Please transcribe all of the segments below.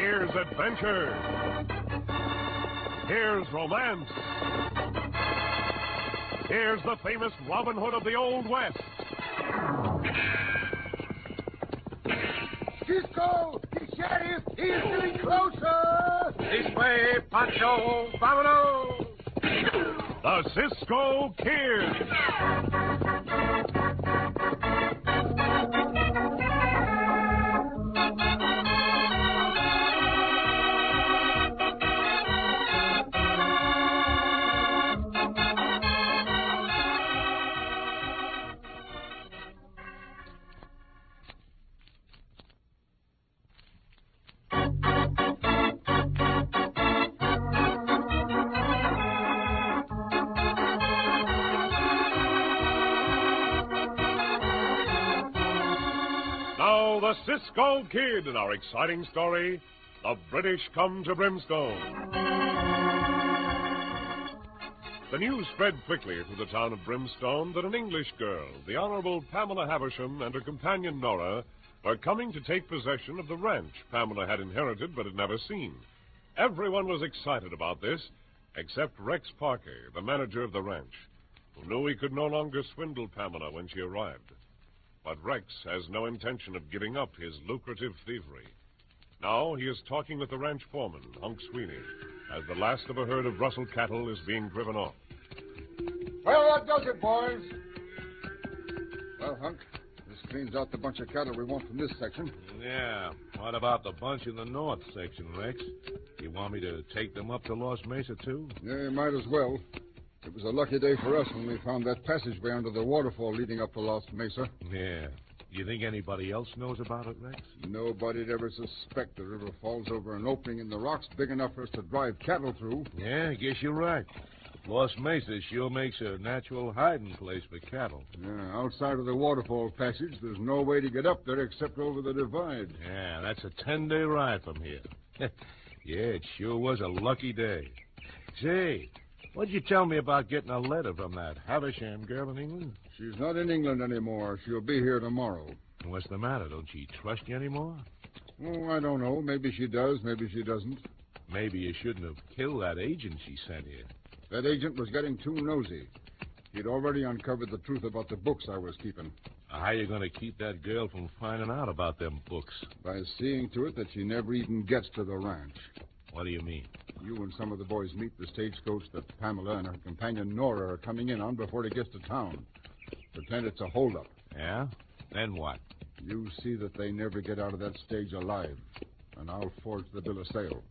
Here's adventure. Here's romance. Here's the famous Robin Hood of the Old West. Cisco, the sheriff, he is getting closer. This way, Pancho, vámonos. The Cisco Kid. Now, the Cisco Kid in our exciting story, The British Come to Brimstone. The news spread quickly through the town of Brimstone that an English girl, the Honorable Pamela Havisham, and her companion Nora were coming to take possession of the ranch Pamela had inherited but had never seen. Everyone was excited about this, except Rex Parker, the manager of the ranch, who knew he could no longer swindle Pamela when she arrived. But Rex has no intention of giving up his lucrative thievery. Now he is talking with the ranch foreman, Hunk Sweeney, as the last of a herd of Russell cattle is being driven off. Well, that does it, boys. Well, Hunk, this cleans out the bunch of cattle we want from this section. Yeah, what about the bunch in the north section, Rex? You want me to take them up to Lost Mesa, too? Yeah, you might as well. It was a lucky day for us when we found that passageway under the waterfall leading up to Lost Mesa. Yeah. You think anybody else knows about it, Rex? Nobody'd ever suspect the river falls over an opening in the rocks big enough for us to drive cattle through. Yeah, I guess you're right. Lost Mesa sure makes a natural hiding place for cattle. Yeah, outside of the waterfall passage, there's no way to get up there except over the divide. Yeah, that's a 10-day ride from here. Yeah, it sure was a lucky day. Say, what'd you tell me about getting a letter from that Havisham girl in England? She's not in England anymore. She'll be here tomorrow. What's the matter? Don't she trust you anymore? Oh, I don't know. Maybe she does, maybe she doesn't. Maybe you shouldn't have killed that agent she sent here. That agent was getting too nosy. He'd already uncovered the truth about the books I was keeping. How you going to keep that girl from finding out about them books? By seeing to it that she never even gets to the ranch. What do you mean? You and some of the boys meet the stagecoach that Pamela and her companion Nora are coming in on before it gets to town. Pretend it's a holdup. Yeah? Then what? You see that they never get out of that stage alive, and I'll forge the bill of sale.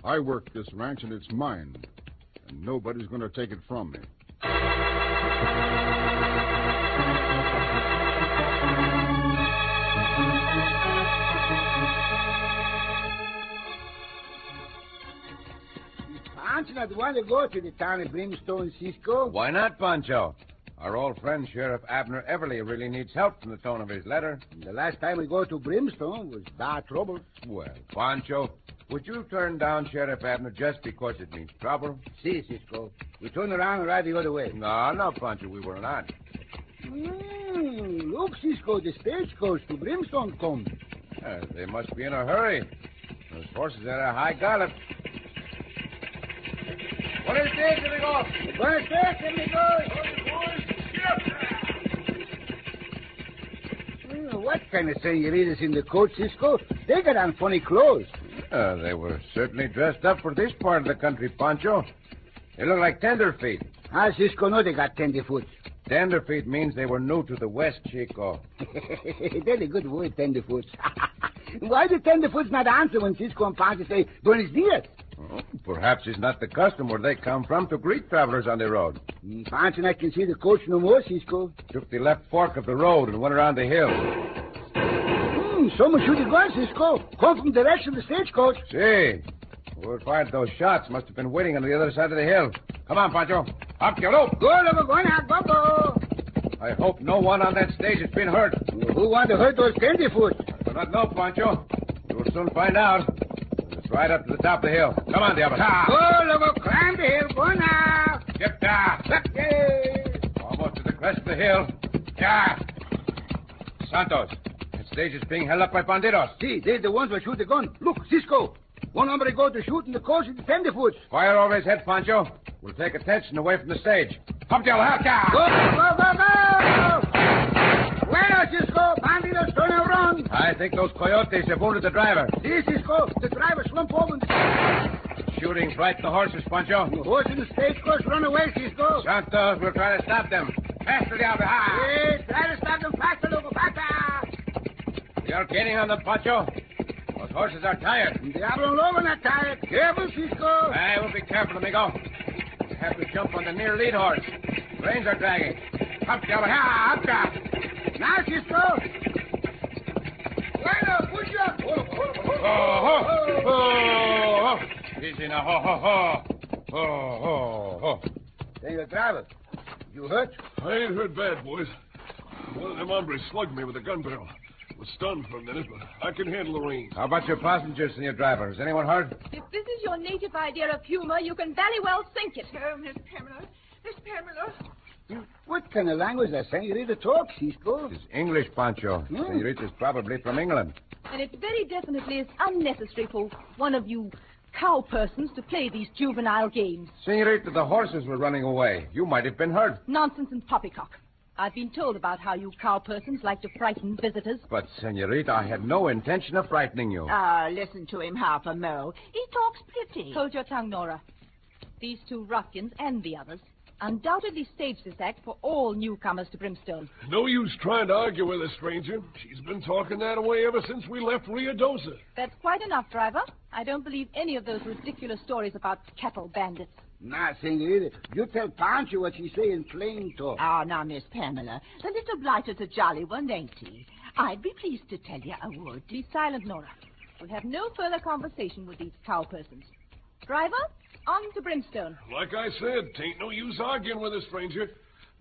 I work this ranch, and it's mine, and nobody's going to take it from me. Pancho not want to go to the town of Brimstone, Cisco. Why not, Pancho? Our old friend Sheriff Abner Everly really needs help from the tone of his letter. The last time we go to Brimstone was bad trouble. Well, Pancho, would you turn down Sheriff Abner just because it means trouble? See, Cisco. We turn around and ride the other way. No, Pancho, we were not. Look, Cisco, the stagecoach to Brimstone comes. They must be in a hurry. Those horses are at a high gallop. Buenas tardes, amigos. Buenas tardes, amigos. What kind of senoritas in the coach, Cisco? They got on funny clothes. They were certainly dressed up for this part of the country, Pancho. They look like tenderfeet. Cisco, no, they got tenderfoot. Tenderfeet means they were new to the West, Chico. That's a good word, tenderfoot. Why the tenderfoots not answer when Cisco and Pancho say, Buenos dias? Oh, perhaps it's not the custom where they come from to greet travelers on the road. Pancho and I can see the coach no more, Cisco. Took the left fork of the road and went around the hill. Someone shoot a gun, Cisco. Come from the direction of the stagecoach. See. Whoever fired those shots must have been waiting on the other side of the hill. Come on, Pancho. Up you go. Go, go. I hope no one on that stage has been hurt. Who want to hurt those tenderfoots? I do not know, Pancho. We'll soon find out. It's right up to the top of the hill. Come on, Diablo. Go, logo, climb the hill. Go now. Get down. Almost to the crest of the hill. Yeah. Santos, it's stage is being held up by bandidos. See, they're the ones that shoot the gun. Look, Cisco. One hombre go to shoot in the course of the tenderfoots. Fire over his head, Pancho. We'll take attention away from the stage. Up, Del, Go, go, go, go! Bueno, Cisco. Bandidos turn around. I think those coyotes have wounded the driver. See, Cisco. The driver slumped over in the... Shooting frightened the horses, Pancho. The horse in the stagecoach run away, Cisco. Santos, we'll try to stop them. Faster, Del. Yes, try to stop them faster, loco, faster. You're getting on them, Pancho. Those horses are tired. Diablo Lobo not tired. Careful, Cisco. I will be careful, amigo. We have to jump on the near lead horse. Reins are dragging. Up, Del. Up, now, Cisco. Bueno, push up. Oh. Easy now. Oh. Senor Driver, you hurt? I ain't hurt bad, boys. One of them hombres slugged me with a gun barrel. Was stunned for a minute, but I can handle the reins. How about your passengers and your driver? Is anyone hurt? If this is your native idea of humor, you can very well sink it. Miss Pamela. What kind of language that Senorita talks, Cisco? It's English, Pancho. Senorita's probably from England. And it very definitely is unnecessary for one of you cow persons to play these juvenile games. Senorita, the horses were running away. You might have been hurt. Nonsense and poppycock. I've been told about how you cow persons like to frighten visitors. But, Senorita, I had no intention of frightening you. Listen to him, half a mo. He talks pretty. Hold your tongue, Nora. These two ruffians and the others undoubtedly staged this act for all newcomers to Brimstone. No use trying to argue with a stranger. She's been talking that way ever since we left Rio Dosa. That's quite enough, driver. I don't believe any of those ridiculous stories about cattle bandits. Nah, Senorita, you tell Pancho what she say in plain talk. Now, Miss Pamela, the little blighter's a jolly one, ain't he? I'd be pleased to tell you I would. Be silent, Nora. We'll have no further conversation with these cow persons. Driver, on to Brimstone. Like I said, tain't no use arguing with a stranger.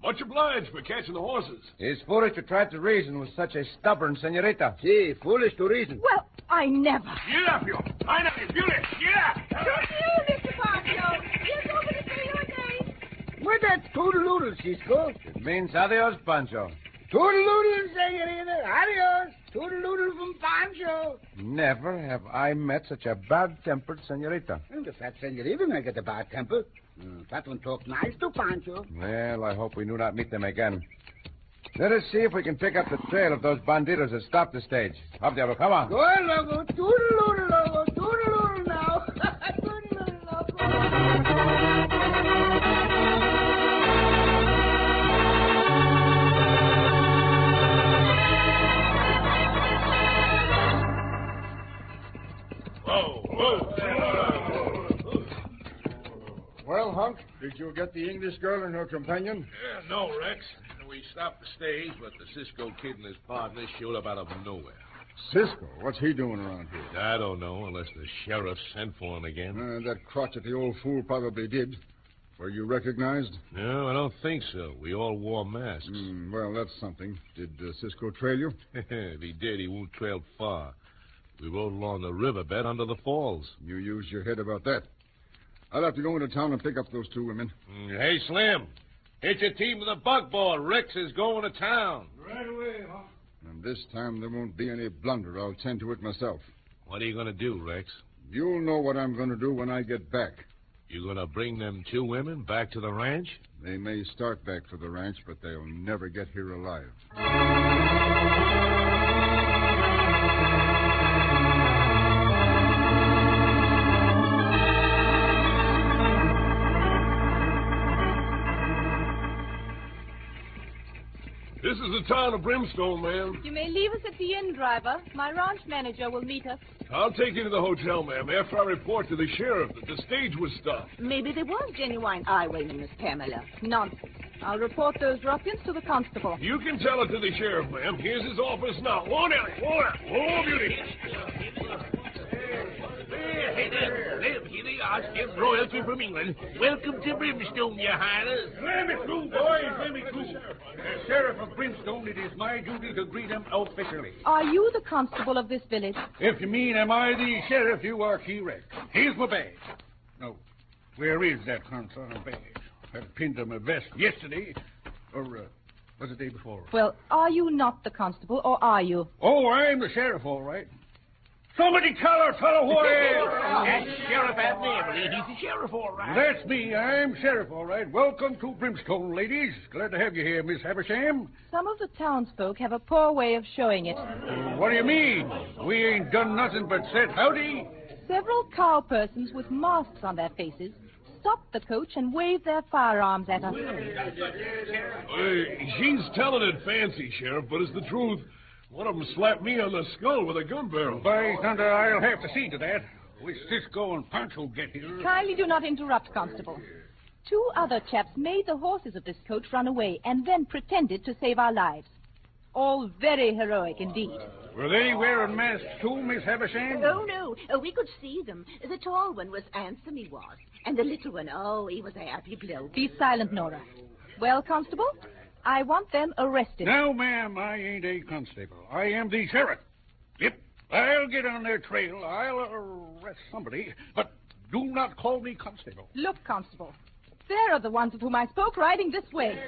Much obliged for catching the horses. It's foolish to try to reason with such a stubborn senorita. See, foolish to reason. Well, I never. Get up, you. I know you. Get up. Don't you, Mr. Pancho. He's over to say your name. What's that toodle-oodle, Cisco? It means adios, Pancho. Toodle-oodle, Senorita. Adios. Toodle-oodle from Pancho. Never have I met such a bad-tempered senorita. And the fat Senorita may get a bad temper. That one talk nice to Pancho. Well, I hope we do not meet them again. Let us see if we can pick up the trail of those banditos that stopped the stage. Up, Diablo, come on. Go on, Logo. Toodle-oodle, Logo. Toodle-oodle now. Toodle-oodle, Logo. Well, Hunk, did you get the English girl and her companion? No, Rex. We stopped the stage, but the Cisco Kid and his partner showed up out of nowhere. Cisco, what's he doing around here? I don't know, unless the sheriff sent for him again. That crotchety old fool probably did. Were you recognized? No, I don't think so. We all wore masks. Well, that's something. Did Cisco trail you? If he did, he won't trail far. We rode along the riverbed under the falls. You used your head about that. I'll have to go into town and pick up those two women. Hey, Slim. Hit your team with a buckboard. Rex is going to town. Right away, Hunk. And this time there won't be any blunder. I'll tend to it myself. What are you going to do, Rex? You'll know what I'm going to do when I get back. You going to bring them two women back to the ranch? They may start back to the ranch, but they'll never get here alive. This is the town of Brimstone, ma'am. You may leave us at the inn, driver. My ranch manager will meet us. I'll take you to the hotel, ma'am, after I report to the sheriff that the stage was stopped. Maybe there was genuine highwaymen, Miss Pamela. Nonsense. I'll report those ruffians to the constable. You can tell it to the sheriff, ma'am. Here's his office now. Whoa, Nellie. Whoa, whoa, beauty. Hey there, here they are, still royalty from England. Welcome to Brimstone, your highness. Let me through, boys, let me through. As Sheriff of Brimstone, it is my duty to greet them officially. Are you the constable of this village? If you mean, am I the sheriff, you are correct. Here's my badge. No, where is that concern badge? I pinned to my vest yesterday. Or, Was the day before. Well, are you not the constable, or are you? Oh, I'm the sheriff, all right. Somebody tell her fellow who I am. That's Sheriff Abner. He's the sheriff, all right. That's me. I'm sheriff, all right. Welcome to Brimstone, ladies. Glad to have you here, Miss Havisham. Some of the townsfolk have a poor way of showing it. What do you mean? We ain't done nothing but said howdy. Several cow persons with masks on their faces stopped the coach and waved their firearms at us. She's telling it fancy, Sheriff, but it's the truth. One of them slapped me on the skull with a gun barrel. By thunder, I'll have to see to that. With Cisco and Pancho get here. Kindly do not interrupt, Constable. 2 other chaps made the horses of this coach run away and then pretended to save our lives. All very heroic indeed. Were they wearing masks too, Miss Havisham? Oh, no. We could see them. The tall one was handsome, he was. And the little one, oh, he was a happy bloke. Be silent, Nora. Well, Constable, I want them arrested. No, ma'am, I ain't a constable. I am the sheriff. Yep, I'll get on their trail. I'll arrest somebody, but do not call me constable. Look, Constable, there are the ones of whom I spoke riding this way.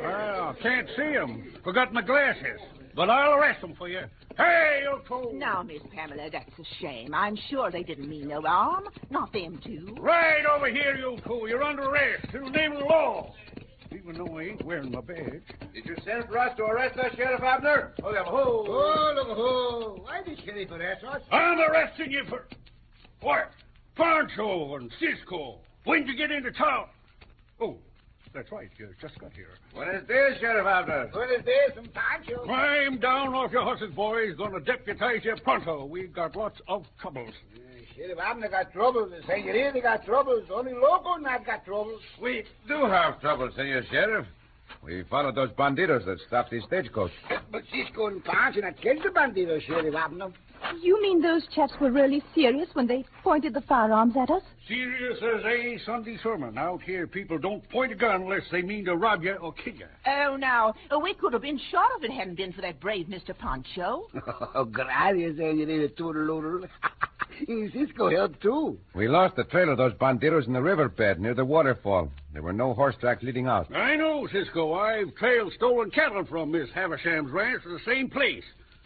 Well, can't see them. Forgot my glasses. But I'll arrest them for you. Hey, you two! Now, Miss Pamela, that's a shame. I'm sure they didn't mean no harm. Not them two. Right over here, you two. You're under arrest in the name of the law. Even though I ain't wearing my badge. Did you send for us to arrest us, Sheriff Abner? Oh, yeah, ho! Oh, look, ho. Why the sheriff arrest us? I'm arresting you for... What? Pancho and Cisco. When'd you get into town? Oh, that's right. You just got here. What is this, Sheriff Abner? What is this, some Pancho? Climb down off your horses, boys. Gonna deputize you pronto. We've got lots of troubles. Sheriff Abner got troubles. The senorita got troubles. Only local not got troubles. We do have trouble, Senor Sheriff. We followed those banditos that stopped the stagecoach. But Cisco and Pancho not killed the bandidos, Sheriff Abner. You mean those chaps were really serious when they pointed the firearms at us? Serious as a Sunday sermon. Out here, people don't point a gun unless they mean to rob you or kill you. Oh, now, we could have been shot if it hadn't been for that brave Mr. Pancho. Oh, gracias, senorita Toodle-oodle. Cisco helped, too. We lost the trail of those banditos in the riverbed near the waterfall. There were no horse tracks leading out. I know, Cisco. I've trailed stolen cattle from Miss Havisham's ranch to the same place.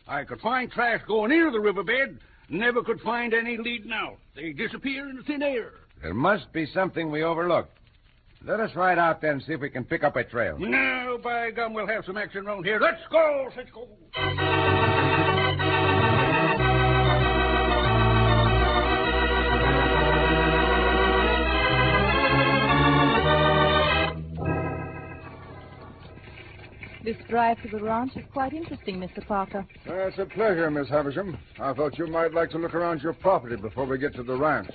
I could find tracks going into the riverbed, never could find any leading out. They disappear in the thin air. There must be something we overlooked. Let us ride out there and see if we can pick up a trail. No, by gum, we'll have some action around here. Let's go, Cisco. This drive to the ranch is quite interesting, Mr. Parker. It's a pleasure, Miss Havisham. I thought you might like to look around your property before we get to the ranch.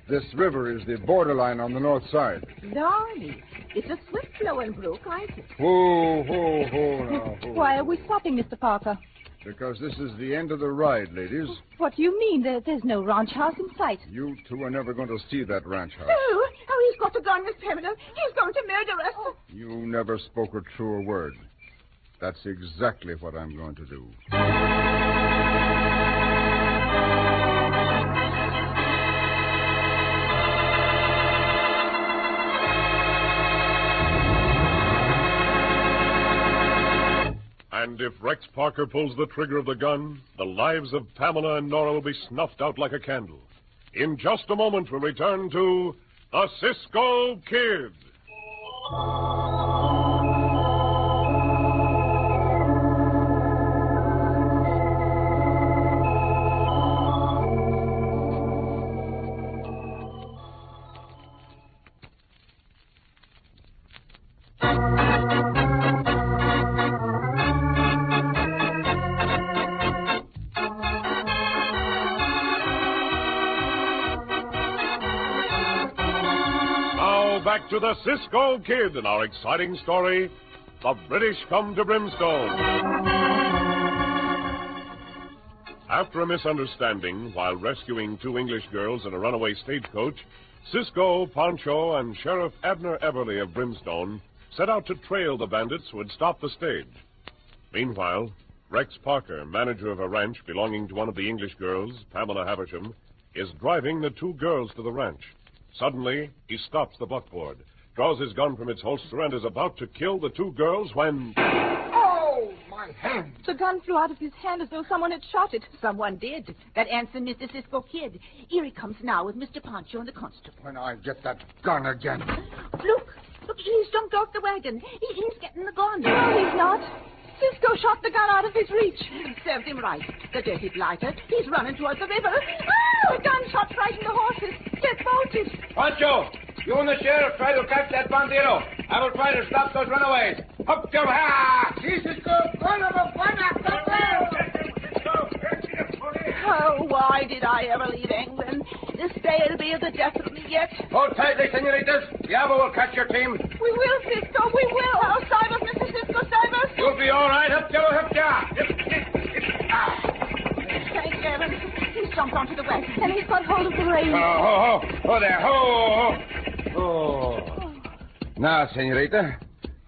This river is the borderline on the north side. Darling, it's a swift-flowing brook, ain't it? Whoa, whoa, whoa now. Whoa. Why are we stopping, Mr. Parker? Because this is the end of the ride, ladies. What do you mean? There's no ranch house in sight. You two are never going to see that ranch house. Oh, he's got a gun, Miss Pamela. He's going to murder us. You never spoke a truer word. That's exactly what I'm going to do. And if Rex Parker pulls the trigger of the gun, the lives of Pamela and Nora will be snuffed out like a candle. In just a moment, we'll return to the Cisco Kid. Back to the Cisco Kid in our exciting story, The British Come to Brimstone. After a misunderstanding while rescuing 2 English girls in a runaway stagecoach, Cisco, Pancho, and Sheriff Abner Everly of Brimstone set out to trail the bandits who had stopped the stage. Meanwhile, Rex Parker, manager of a ranch belonging to one of the English girls, Pamela Havisham, is driving the 2 girls to the ranch. Suddenly, he stops the buckboard. draws his gun from its holster and is about to kill the two girls when... Oh, my hand! The gun flew out of his hand as though someone had shot it. Someone did. That handsome Mr. Cisco Kid. Here he comes now with Mr. Pancho and the constable. When I get that gun again. Look, he's jumped off the wagon. He's getting the gun. No, he's not. Cisco shot the gun out of his reach. Served him right. The dirty blighter. He's running towards the river. Oh, the gun shot frightened the horses. Get bolted. Pancho, you and the sheriff try to catch that bandito. I will try to stop those runaways. Up, Joe! Ha! Oh, why did I ever leave England? This day will be the death of me yet. Hold tightly, senoritas. Diablo will catch your team. We will, Cisco, we will. Oh, save us, Mr. Cisco, save us. You'll be all right. Up, Joe, up, Joe. Thank heaven. He's jumped onto the wagon. And he's got hold of the reins. Oh there. Oh. Now, senorita,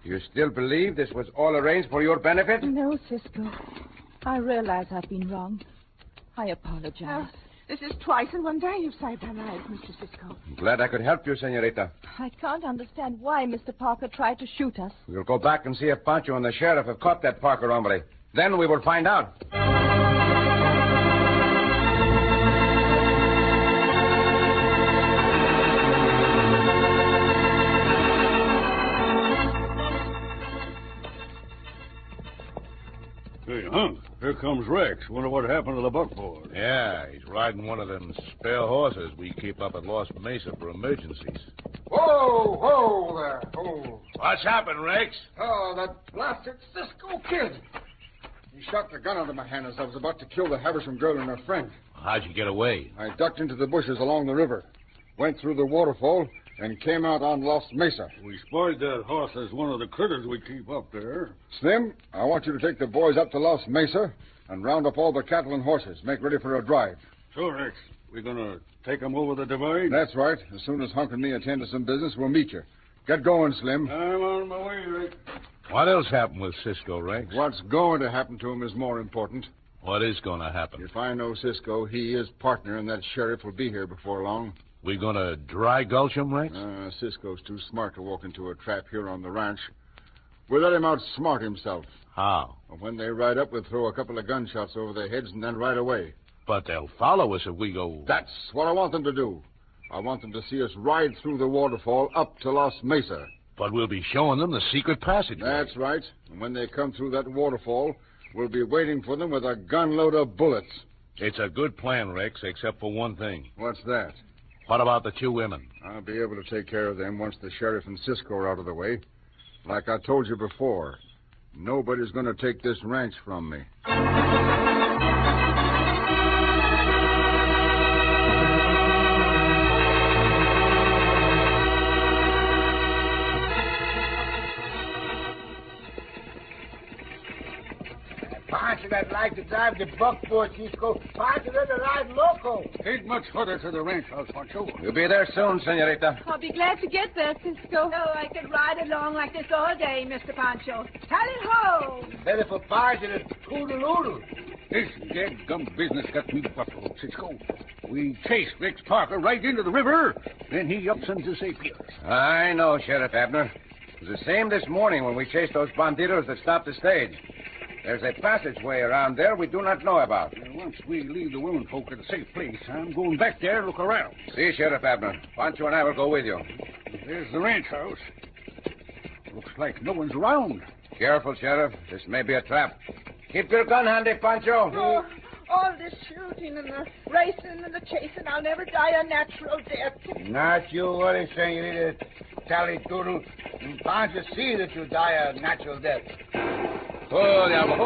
you still believe this was all arranged for your benefit? No, Cisco. I realize I've been wrong. I apologize. This is twice in one day you've saved our lives, Mr. Cisco. I'm glad I could help you, senorita. I can't understand why Mr. Parker tried to shoot us. We'll go back and see if Pancho and the sheriff have caught that Parker hombre. Then we will find out. Hey, Hunk, here comes Rex. Wonder what happened to the buckboard. Yeah, he's riding one of them spare horses we keep up at Lost Mesa for emergencies. Whoa there. Oh. What's happened, Rex? Oh, that blasted Cisco Kid. He shot the gun out of my hand as I was about to kill the Havisham girl and her friend. How'd you get away? I ducked into the bushes along the river, went through the waterfall, and came out on Lost Mesa. We spied that horse as one of the critters we keep up there. Slim, I want you to take the boys up to Lost Mesa and round up all the cattle and horses. Make ready for a drive. Sure, Rex. We're going to take them over the divide? That's right. As soon as Hunk and me attend to some business, we'll meet you. Get going, Slim. I'm on my way, Rex. What else happened with Cisco, Rex? What's going to happen to him is more important. What is going to happen? If I know Cisco, he is partner, and that sheriff will be here before long. We going to dry gulch him, Rex? Cisco's too smart to walk into a trap here on the ranch. We'll let him outsmart himself. How? When they ride up, we'll throw a couple of gunshots over their heads and then ride away. But they'll follow us if we go... That's what I want them to do. I want them to see us ride through the waterfall up to Lost Mesa. But we'll be showing them the secret passageway. That's right. And when they come through that waterfall, we'll be waiting for them with a gunload of bullets. It's a good plan, Rex, except for one thing. What's that? What about the two women? I'll be able to take care of them once the sheriff and Cisco are out of the way. Like I told you before, nobody's going to take this ranch from me. Pancho that like to drive the buckboard, Cisco. Pancho that ride loco. Ain't much further to the ranch house, Pancho. You'll be there soon, senorita. I'll be glad to get there, Cisco. Oh, I could ride along like this all day, Mr. Pancho. Tally ho! Better for Pancho than toodle-oodle. This dead-gum business got me buffaloed, Cisco. We chased Rex Parker right into the river, then he ups and disappears. I know, Sheriff Abner. It was the same this morning when we chased those banditos that stopped the stage. There's a passageway around there we do not know about. Once we leave the women folk at a safe place, I'm going back there and look around. See, Sheriff Abner. Pancho and I will go with you. There's the ranch house. Looks like no one's around. Careful, Sheriff. This may be a trap. Keep your gun handy, Pancho. Oh, all this shooting and the racing and the chasing, I'll never die a natural death. Not you worry, senorita Tally Doodle. Pancho see that you die a natural death. Oh, diablo.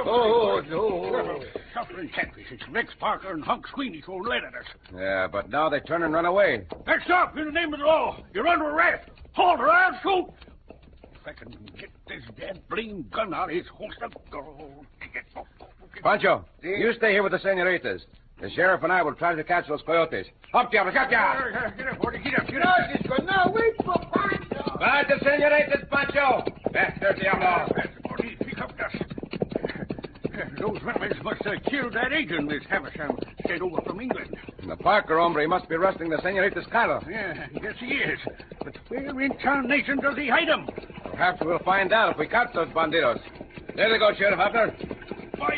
Oh. Suffering catfish. It's Rex Parker and Hunk Sweeney throwing lead at us. Yeah, but now they turn and run away. Hey, stop! In the name of the law. You're under arrest. Halt or I'll shoot. If I can get this dead blame gun out of his holster. Pancho, you stay here with the senoritas. The sheriff and I will try to catch those coyotes. Up, Diablo, up, Diablo. Get up, Forty. Get up. No, Cisco, no, wait for Pancho. Right, the senoritas, Pancho. Faster, Diablo. Forty, pick up dust. Those rebels must have killed that agent Miss Havisham sent over from England. The Parker hombre must be rusting the senorita's cattle. Yeah, yes he is. But where in tarnation does he hide them? Perhaps we'll find out if we catch those bandidos. There they go, Sheriff Abner. By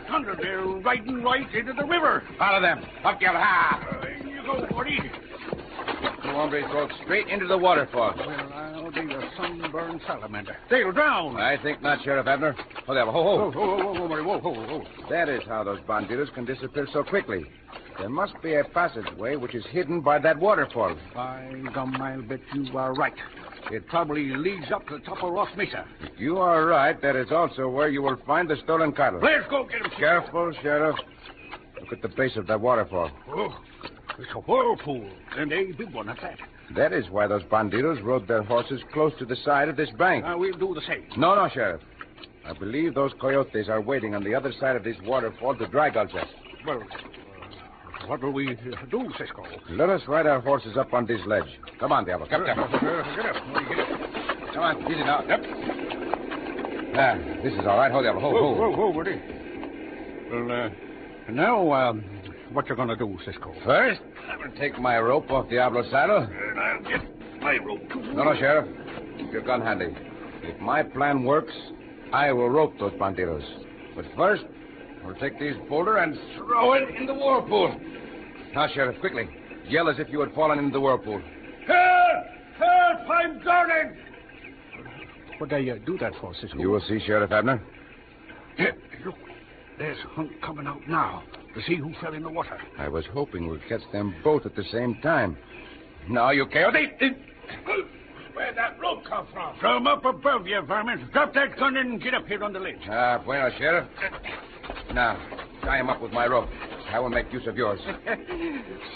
thunder, they're riding right into the river. Follow them. Up, you ha! There you go, Woody. Two hombres rode straight into the waterfall. Well, I'll be a sunburned salamander. They'll drown. I think not, Sheriff Abner. Oh, there. Ho, ho. Whoa. That is how those bandidos can disappear so quickly. There must be a passageway which is hidden by that waterfall. By gum, I'll bet you are right. It probably leads up to the top of Ross Mesa. If you are right, that is also where you will find the stolen cattle. Let's go get him. Careful, Sheriff. Look at the base of that waterfall. Oh, it's a whirlpool, and a big one at that. That is why those bandidos rode their horses close to the side of this bank. We'll do the same. No, Sheriff. I believe those coyotes are waiting on the other side of this waterfall to dry gulch us. Well, what will we do, Cisco? Let us ride our horses up on this ledge. Come on, Diablo. Come down. Get up. Come on, easy now. Yep. This is all right. Hold, Diablo. Whoa, Woody. Well, now, what you gonna do, Cisco? First, I will take my rope off Diablo's saddle. And I'll get my rope, too. No, Sheriff. Keep your gun handy. If my plan works, I will rope those bandidos. But first, we'll take this boulder and throw it in the whirlpool. Now, Sheriff, quickly. Yell as if you had fallen into the whirlpool. Help! Help! I'm drowning! What do you do that for, Cisco? You will see, Sheriff Abner. Here, look. There's Hunt coming out now to see who fell in the water. I was hoping we'd catch them both at the same time. Now, you coyote! Where'd that rope come from? From up above you, varmint. Drop that gun and get up here on the ledge. Bueno, Sheriff. Now, tie him up with my rope. I will make use of yours.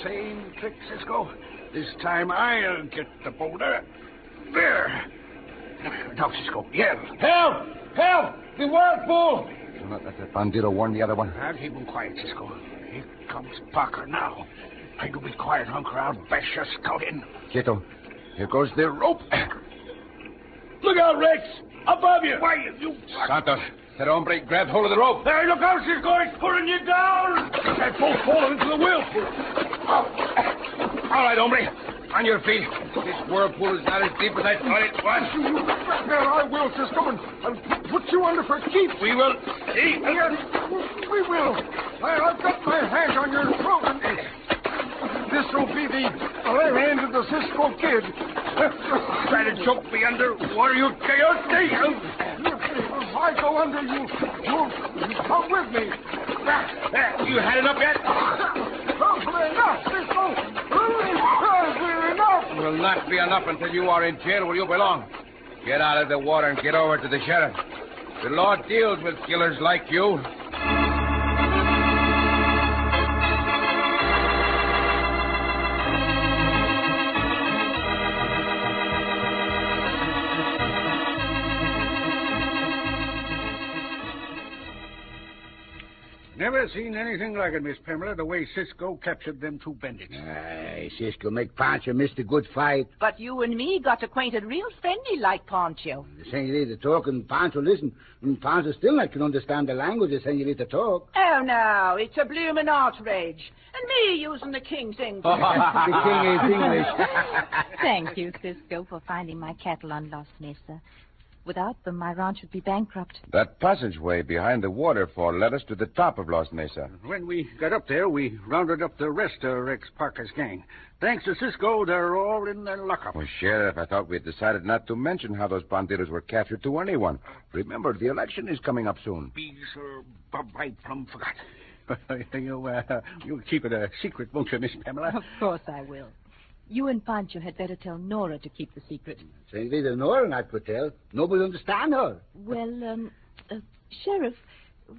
Same trick, Cisco. This time I'll get the boulder. There. Now, Cisco, yell. Help! Help! The whirlpool! Do not let that bandito warn the other one. I'll keep him quiet, Cisco. Here comes Parker now. Try to be quiet, Hunker. I'll bash your scout in. Quieto. Here goes the rope. Look out, Rex! Above you! Why, you... Santos, that hombre grabbed hold of the rope. There, look out, Cisco. It's pulling you down. They've both fallen into the whirlpool. All right, hombre. On your feet. This whirlpool is not as deep as I thought it was. There, I will, Cisco, and put you under for keeps. We will see. Yes, we will. I've got my hand on your throat, and this will be the end of the Cisco Kid. Try to choke me under water, you coyote. If I go under, you come with me. You had enough yet? Enough, Cisco. Enough. Will not be enough until you are in jail where you belong. Get out of the water and get over to the sheriff. The law deals with killers like you. Never seen anything like it, Miss Pamela, the way Cisco captured them two bandits. Aye, Cisco make Pancho miss the good fight. But you and me got acquainted real friendly like Pancho. The senorita talk and Pancho listen. And Pancho still not can understand the language the senorita talk. Oh, no, it's a bloomin' outrage. And me using the king's English. The king is English. Thank you, Cisco, for finding my cattle on Los Mesa. Without them, my ranch would be bankrupt. That passageway behind the waterfall led us to the top of Los Mesa. When we got up there, we rounded up the rest of Rex Parker's gang. Thanks to Cisco, they're all in their lockup. Well, Sheriff, I thought we had decided not to mention how those bandidos were captured to anyone. Remember, the election is coming up soon. Be Sir Bob I plumb forgot. You'll keep it a secret, won't you, Miss Pamela? Of course I will. You and Pancho had better tell Nora to keep the secret. Senorita Nora not could tell. Nobody understand her. Well, Sheriff,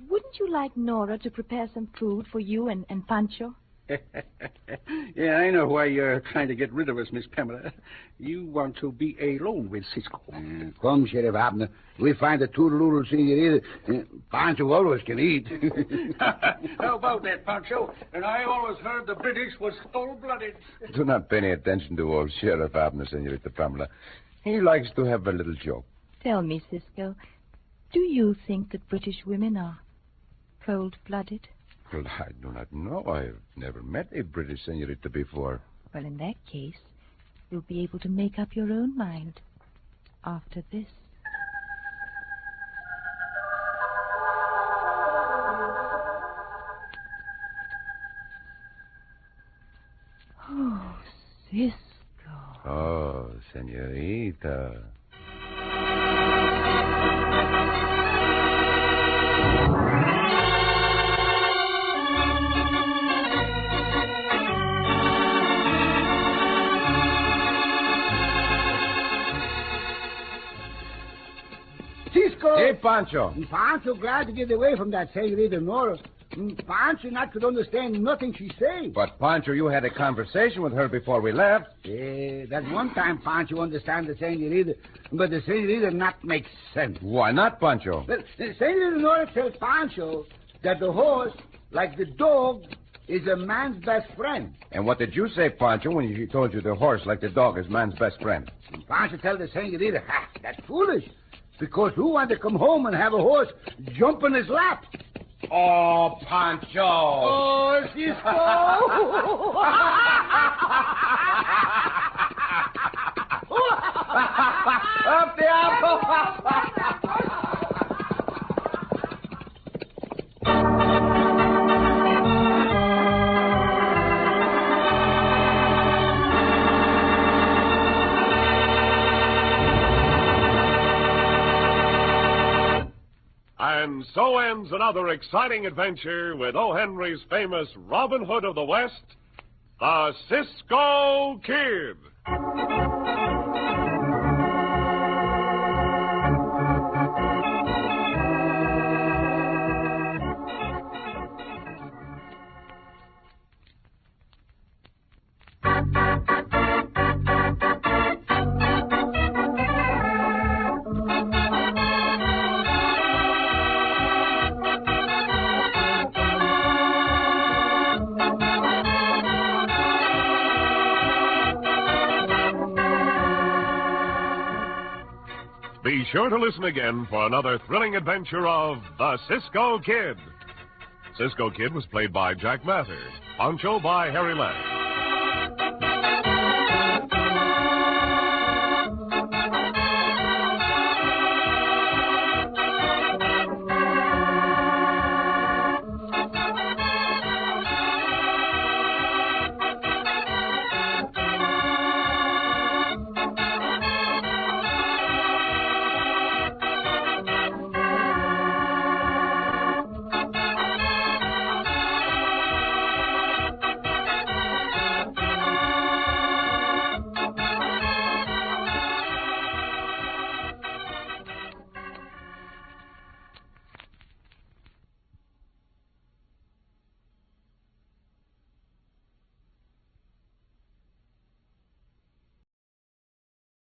wouldn't you like Nora to prepare some food for you and Pancho? Yeah, I know why you're trying to get rid of us, Miss Pamela. You want to be alone with Cisco. Come, Sheriff Abner. We find the two little senorita. Pancho always can eat. How about that, Pancho? And I always heard the British was full-blooded. Do not pay any attention to old Sheriff Abner, Senorita Pamela. He likes to have a little joke. Tell me, Cisco, do you think that British women are cold-blooded? Well, I do not know. I've never met a British senorita before. Well, in that case, you'll be able to make up your own mind after this. Oh, Cisco. Oh, senorita. Cisco! Hey, Pancho. Pancho glad to get away from that senorita Nora. Pancho not could understand nothing she say. But, Pancho, you had a conversation with her before we left. Yeah, that one time Pancho understand the senorita, but the senorita not make sense. Why not, Pancho? Well, the senorita Nora tells Pancho that the horse, like the dog, is a man's best friend. And what did you say, Pancho, when she told you the horse, like the dog, is man's best friend? And Pancho tell the senorita, that's foolish. Because who want to come home and have a horse jump in his lap? Oh, Pancho! Oh, Cisco! Up the apple! And so ends another exciting adventure with O. Henry's famous Robin Hood of the West, the Cisco Kid. Be sure to listen again for another thrilling adventure of the Cisco Kid. Cisco Kid was played by Jack Mather, Pancho by Harry Lang.